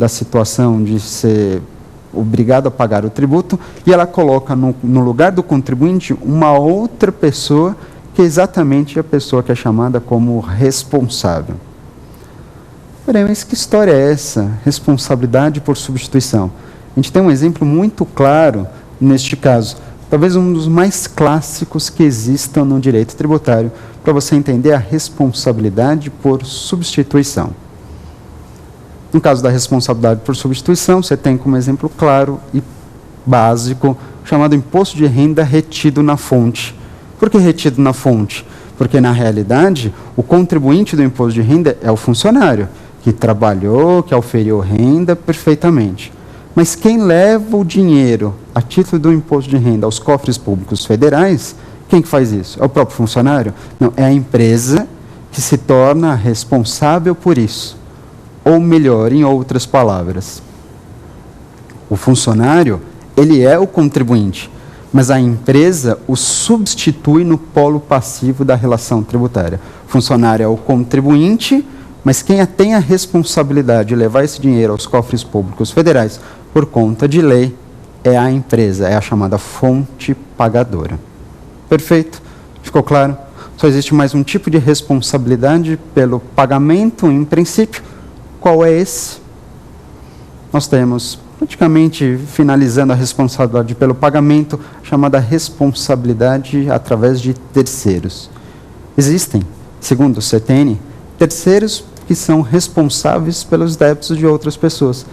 da situação de ser obrigado a pagar o tributo, e ela coloca no lugar do contribuinte uma outra pessoa, que é exatamente a pessoa que é chamada como responsável. Porém, mas que história é essa? Responsabilidade por substituição. A gente tem um exemplo muito claro neste caso, talvez um dos mais clássicos que existam no direito tributário, para você entender a responsabilidade por substituição. No caso da responsabilidade por substituição, você tem como exemplo claro e básico, chamado imposto de renda retido na fonte. Por que retido na fonte? Porque, na realidade, o contribuinte do imposto de renda é o funcionário, que trabalhou, que auferiu renda perfeitamente. Mas quem leva o dinheiro a título do imposto de renda aos cofres públicos federais, quem que faz isso? É o próprio funcionário? Não, é a empresa que se torna responsável por isso. Ou melhor, em outras palavras, o funcionário, ele é o contribuinte, mas a empresa o substitui no polo passivo da relação tributária. O funcionário é o contribuinte, mas quem tem a responsabilidade de levar esse dinheiro aos cofres públicos federais por conta de lei é a empresa, é a chamada fonte pagadora. Perfeito? Ficou claro? Só existe mais um tipo de responsabilidade pelo pagamento, em princípio. Qual é esse? Nós temos, praticamente finalizando a responsabilidade pelo pagamento, chamada responsabilidade através de terceiros. Existem, segundo o CTN, terceiros que são responsáveis pelos débitos de outras pessoas.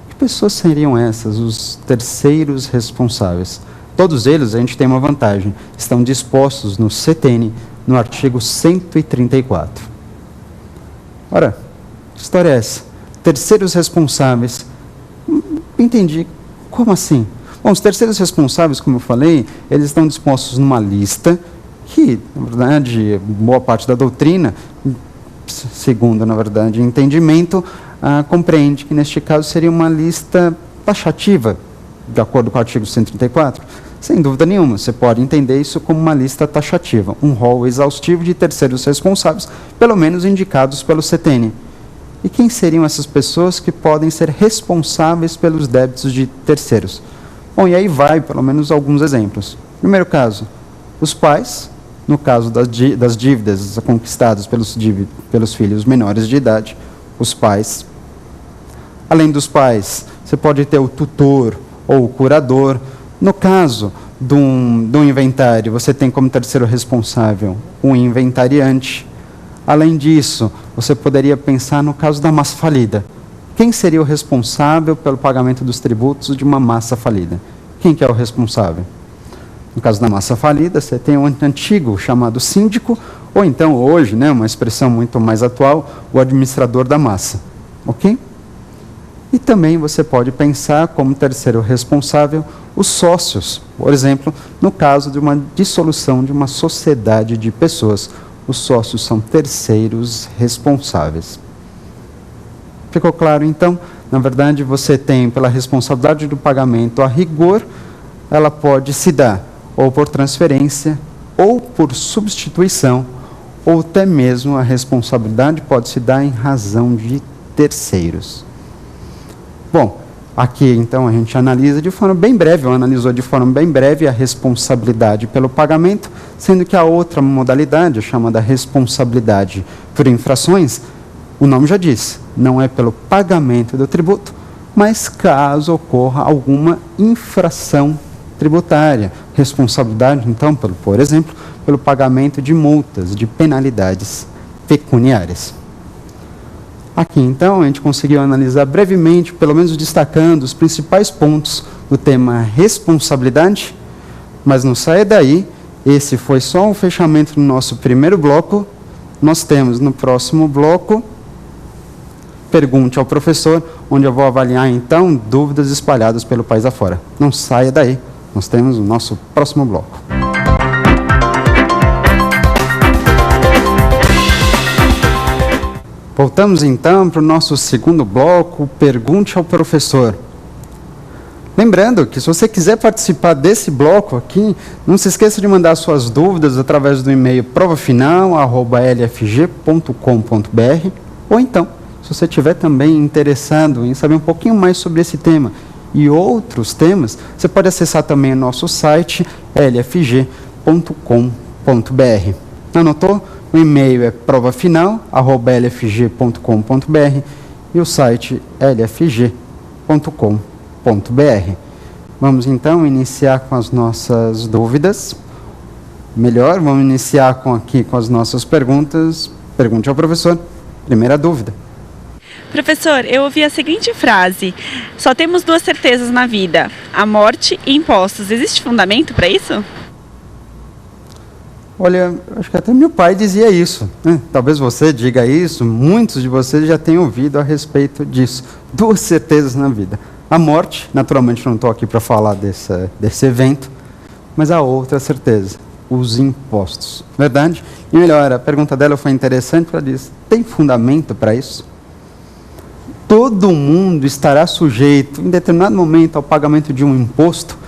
Que pessoas seriam essas, os terceiros responsáveis? Todos eles, a gente tem uma vantagem, estão dispostos no CTN, no artigo 134. Ora, que história é essa? Terceiros responsáveis. Entendi. Como assim? Bom, os terceiros responsáveis, como eu falei, eles estão dispostos numa lista que, na verdade, boa parte da doutrina, segundo, na verdade, entendimento, compreende que, neste caso, seria uma lista taxativa, de acordo com o artigo 134. Sem dúvida nenhuma, você pode entender isso como uma lista taxativa, um rol exaustivo de terceiros responsáveis, pelo menos indicados pelo CTN. E quem seriam essas pessoas que podem ser responsáveis pelos débitos de terceiros? Bom, e aí vai, pelo menos, alguns exemplos. Primeiro caso, os pais, no caso das dívidas conquistadas pelos filhos menores de idade, os pais. Além dos pais, você pode ter o tutor ou o curador. No caso de um inventário, você tem como terceiro responsável um inventariante. Além disso, você poderia pensar no caso da massa falida. Quem seria o responsável pelo pagamento dos tributos de uma massa falida? Quem que é o responsável? No caso da massa falida, você tem um antigo chamado síndico, ou então hoje, uma expressão muito mais atual, o administrador da massa. Ok? E também você pode pensar como terceiro responsável os sócios. Por exemplo, no caso de uma dissolução de uma sociedade de pessoas, os sócios são terceiros responsáveis. Ficou claro, então? Na verdade, você tem, pela responsabilidade do pagamento, a rigor, ela pode se dar ou por transferência, ou por substituição, ou até mesmo a responsabilidade pode se dar em razão de terceiros. Bom, aqui então a gente analisa de forma bem breve, ou analisou de forma bem breve a responsabilidade pelo pagamento, sendo que a outra modalidade, a chamada responsabilidade por infrações, o nome já diz, não é pelo pagamento do tributo, mas caso ocorra alguma infração tributária. Responsabilidade, então, por exemplo, pelo pagamento de multas, de penalidades pecuniárias. Aqui, então, a gente conseguiu analisar brevemente, pelo menos destacando os principais pontos do tema responsabilidade, mas não saia daí, esse foi só um fechamento do nosso primeiro bloco. Nós temos no próximo bloco, pergunte ao professor, onde eu vou avaliar, então, dúvidas espalhadas pelo país afora. Não saia daí, nós temos o nosso próximo bloco. Voltamos então para o nosso segundo bloco, pergunte ao professor. Lembrando que se você quiser participar desse bloco aqui, não se esqueça de mandar suas dúvidas através do e-mail provafinal@lfg.com.br ou então Se você estiver também interessado em saber um pouquinho mais sobre esse tema e outros temas, você pode acessar também o nosso site lfg.com.br. Anotou? O e-mail é provafinal@lfg.com.br e o site lfg.com.br. Vamos então iniciar com as nossas dúvidas. Melhor, vamos iniciar com as nossas perguntas. Pergunte ao professor. Primeira dúvida. Professor, eu ouvi a seguinte frase: só temos duas certezas na vida, a morte e impostos. Existe fundamento para isso? Olha, acho que até meu pai dizia isso, né? Talvez você diga isso, muitos de vocês já tenham ouvido a respeito disso. Duas certezas na vida. A morte, naturalmente não estou aqui para falar desse evento, mas a outra certeza, os impostos. Verdade? E melhor, a pergunta dela foi interessante, ela disse, tem fundamento para isso? Todo mundo estará sujeito, em determinado momento, ao pagamento de um imposto,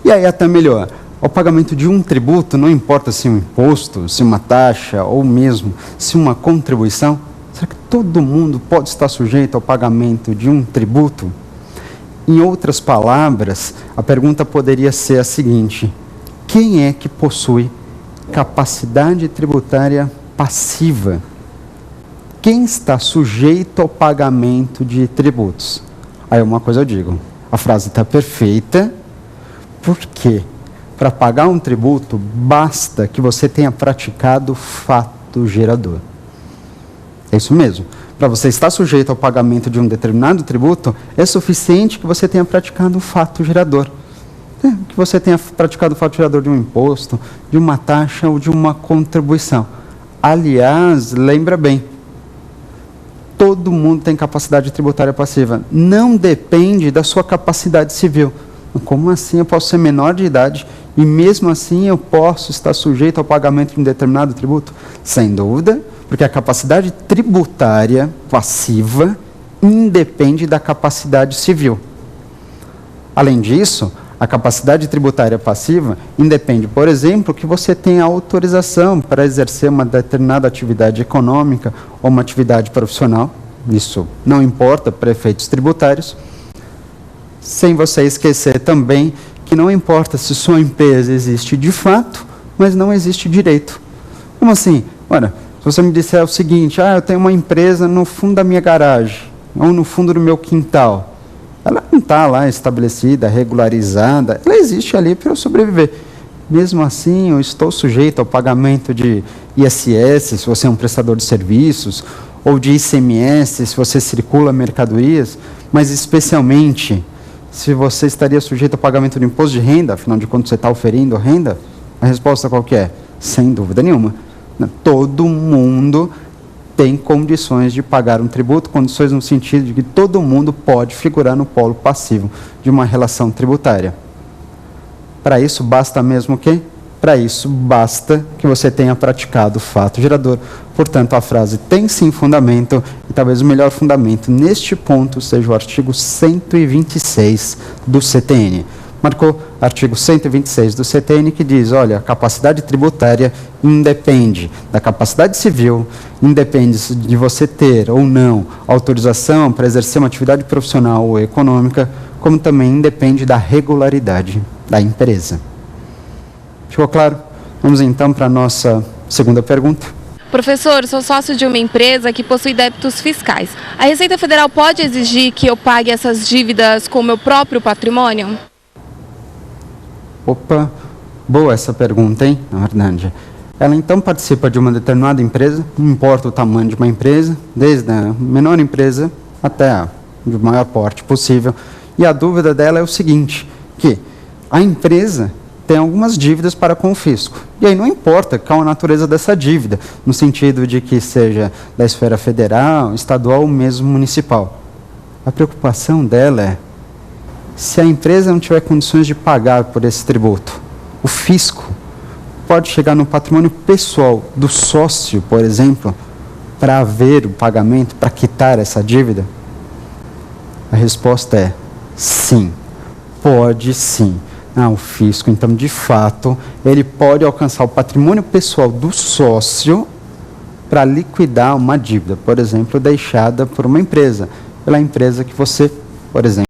e aí até melhor, ao pagamento de um tributo, não importa se um imposto, se uma taxa, ou mesmo se uma contribuição, será que todo mundo pode estar sujeito ao pagamento de um tributo? Em outras palavras, a pergunta poderia ser a seguinte: quem é que possui capacidade tributária passiva? Quem está sujeito ao pagamento de tributos? Aí uma coisa eu digo, a frase está perfeita, porque para pagar um tributo, basta que você tenha praticado fato gerador. É isso mesmo. Para você estar sujeito ao pagamento de um determinado tributo, é suficiente que você tenha praticado o fato gerador. Que você tenha praticado o fato gerador de um imposto, de uma taxa ou de uma contribuição. Aliás, lembra bem, todo mundo tem capacidade tributária passiva. Não depende da sua capacidade civil. Como assim eu posso ser menor de idade e mesmo assim eu posso estar sujeito ao pagamento de um determinado tributo? Sem dúvida, porque a capacidade tributária passiva independe da capacidade civil. Além disso, a capacidade tributária passiva independe, por exemplo, que você tenha autorização para exercer uma determinada atividade econômica ou uma atividade profissional. Isso não importa para efeitos tributários. Sem você esquecer também que não importa se sua empresa existe de fato, mas não existe direito. Como assim? Olha, se você me disser o seguinte, eu tenho uma empresa no fundo da minha garagem, ou no fundo do meu quintal. Ela não está lá estabelecida, regularizada, ela existe ali para eu sobreviver. Mesmo assim, eu estou sujeito ao pagamento de ISS, se você é um prestador de serviços, ou de ICMS, se você circula mercadorias, mas especialmente se você estaria sujeito ao pagamento de imposto de renda, afinal de contas você está oferindo renda, a resposta qual que é? Sem dúvida nenhuma. Todo mundo tem condições de pagar um tributo, condições no sentido de que todo mundo pode figurar no polo passivo de uma relação tributária. Para isso, basta mesmo o quê? Para isso, basta que você tenha praticado o fato gerador. Portanto, a frase tem sim fundamento, e talvez o melhor fundamento neste ponto seja o artigo 126 do CTN. Marcou artigo 126 do CTN que diz, olha, a capacidade tributária independe da capacidade civil, independe de você ter ou não autorização para exercer uma atividade profissional ou econômica, como também independe da regularidade da empresa. Ficou claro? Vamos então para a nossa segunda pergunta. Professor, sou sócio de uma empresa que possui débitos fiscais. A Receita Federal pode exigir que eu pague essas dívidas com o meu próprio patrimônio? Opa, boa essa pergunta, hein, na verdade. Ela então participa de uma determinada empresa, não importa o tamanho de uma empresa, desde a menor empresa até a de maior porte possível. E a dúvida dela é o seguinte, que a empresa tem algumas dívidas para com o fisco. E aí não importa qual a natureza dessa dívida, no sentido de que seja da esfera federal, estadual ou mesmo municipal. A preocupação dela é, se a empresa não tiver condições de pagar por esse tributo, o fisco pode chegar no patrimônio pessoal do sócio, por exemplo, para haver o pagamento, para quitar essa dívida? A resposta é sim, pode sim. O fisco, então, de fato, ele pode alcançar o patrimônio pessoal do sócio para liquidar uma dívida, por exemplo, deixada por uma empresa, pela empresa que você, por exemplo,